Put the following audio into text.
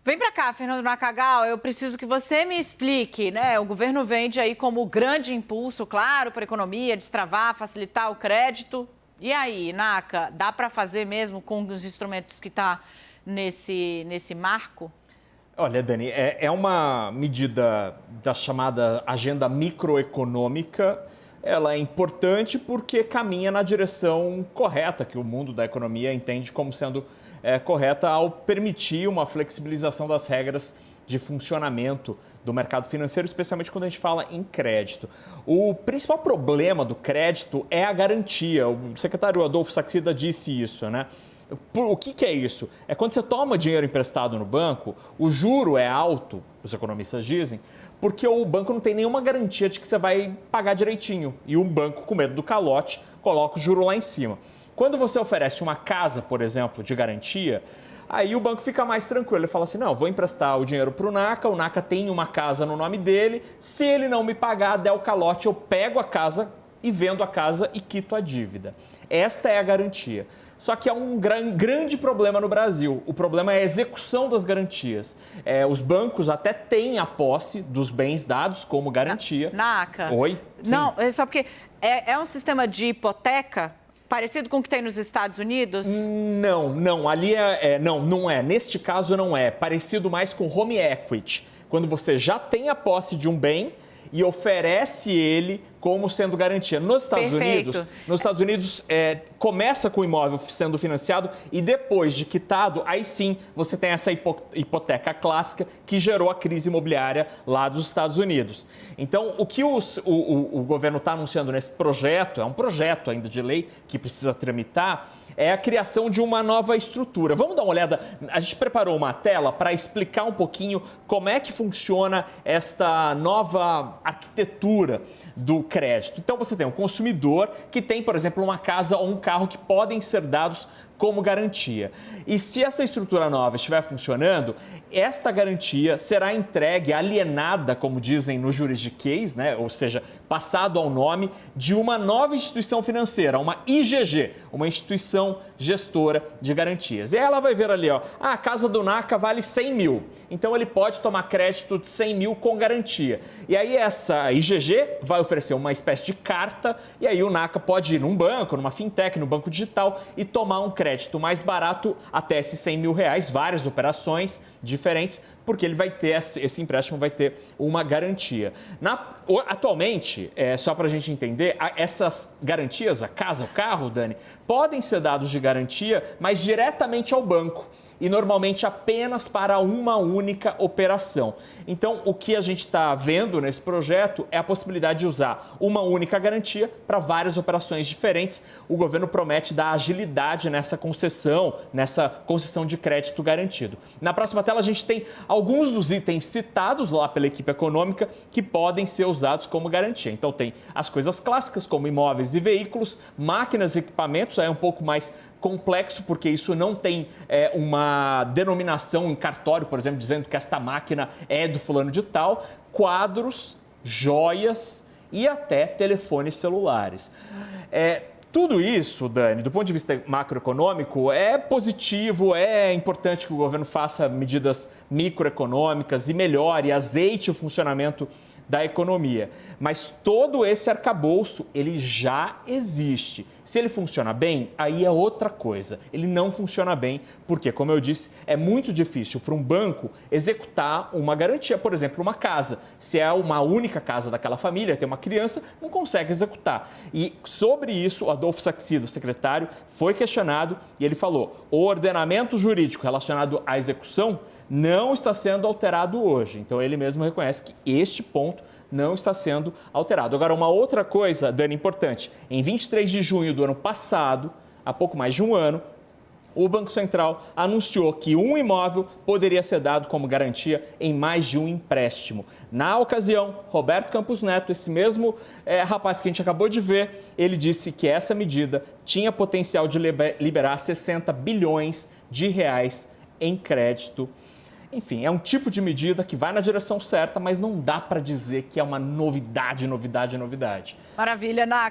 Vem para cá, Fernando Nacagal, eu preciso que você me explique, né? O governo vende aí como grande impulso, claro, para a economia, destravar, facilitar o crédito. E aí, Naca, dá para fazer mesmo com os instrumentos que está nesse marco? Olha, Dani, é uma medida da chamada agenda microeconômica. Ela é importante porque caminha na direção correta, que o mundo da economia entende como sendo correta, ao permitir uma flexibilização das regras de funcionamento do mercado financeiro, especialmente quando a gente fala em crédito. O principal problema do crédito é a garantia. O secretário Adolfo Saxida disse isso, né? O que é isso? É quando você toma dinheiro emprestado no banco, o juro é alto, os economistas dizem, porque o banco não tem nenhuma garantia de que você vai pagar direitinho. E um banco, com medo do calote, coloca o juro lá em cima. Quando você oferece uma casa, por exemplo, de garantia, aí o banco fica mais tranquilo. Ele fala assim, não, vou emprestar o dinheiro para o NACA tem uma casa no nome dele, se ele não me pagar, der o calote, eu pego a casa e vendo a casa e quito a dívida. Esta é a garantia. Só que há um grande problema no Brasil. O problema é a execução das garantias. Os bancos até têm a posse dos bens dados como garantia. Naca. Oi? Sim. Não, é só porque é um sistema de hipoteca parecido com o que tem nos Estados Unidos? Não. Ali não é. Neste caso não é. Parecido mais com home equity. Quando você já tem a posse de um bem e oferece ele como sendo garantia. Nos Estados Unidos, começa com o imóvel sendo financiado e depois de quitado, aí sim você tem essa hipoteca clássica que gerou a crise imobiliária lá dos Estados Unidos. Então, o que o governo está anunciando nesse projeto, é um projeto ainda de lei que precisa tramitar, é a criação de uma nova estrutura. Vamos dar uma olhada, a gente preparou uma tela para explicar um pouquinho como é que funciona esta nova arquitetura do crédito. Então você tem um consumidor que tem, por exemplo, uma casa ou um carro que podem ser dados como garantia. E se essa estrutura nova estiver funcionando, esta garantia será entregue, alienada, como dizem no juridiquês, né? Ou seja, passado ao nome de uma nova instituição financeira, uma IGG, uma instituição gestora de garantias. E ela vai ver ali, ó, a casa do NACA vale 100 mil, então ele pode tomar crédito de 100 mil com garantia. E aí essa IGG vai oferecer uma espécie de carta, e aí o NACA pode ir num banco, numa fintech, no banco digital e tomar um crédito mais barato até esses 100 mil reais, várias operações diferentes, porque ele vai ter, esse empréstimo vai ter uma garantia. Atualmente, só para a gente entender, essas garantias, a casa, o carro, Dani, podem ser dados de garantia, mas diretamente ao banco. E normalmente apenas para uma única operação. Então, o que a gente está vendo nesse projeto é a possibilidade de usar uma única garantia para várias operações diferentes. O governo promete dar agilidade nessa concessão de crédito garantido. Na próxima tela, a gente tem alguns dos itens citados lá pela equipe econômica que podem ser usados como garantia. Então, tem as coisas clássicas, como imóveis e veículos, máquinas e equipamentos, é um pouco mais complexo, porque isso não tem uma denominação em cartório, por exemplo, dizendo que esta máquina é do fulano de tal, quadros, joias e até telefones celulares. Tudo isso, Dani, do ponto de vista macroeconômico, é positivo, é importante que o governo faça medidas microeconômicas e melhore, azeite o funcionamento da economia. Mas todo esse arcabouço, ele já existe. Se ele funciona bem, aí é outra coisa. Ele não funciona bem porque, como eu disse, é muito difícil para um banco executar uma garantia, por exemplo, uma casa. Se é uma única casa daquela família, tem uma criança, não consegue executar. E sobre isso, o Adolfo Saxida, o secretário, foi questionado e ele falou: o ordenamento jurídico relacionado à execução não está sendo alterado hoje. Então, ele mesmo reconhece que este ponto não está sendo alterado. Agora, uma outra coisa, Dani, importante. Em 23 de junho do ano passado, há pouco mais de um ano, o Banco Central anunciou que um imóvel poderia ser dado como garantia em mais de um empréstimo. Na ocasião, Roberto Campos Neto, esse mesmo rapaz que a gente acabou de ver, ele disse que essa medida tinha potencial de liberar 60 bilhões de reais em crédito. Enfim, é um tipo de medida que vai na direção certa, mas não dá para dizer que é uma novidade. Maravilha, Naca.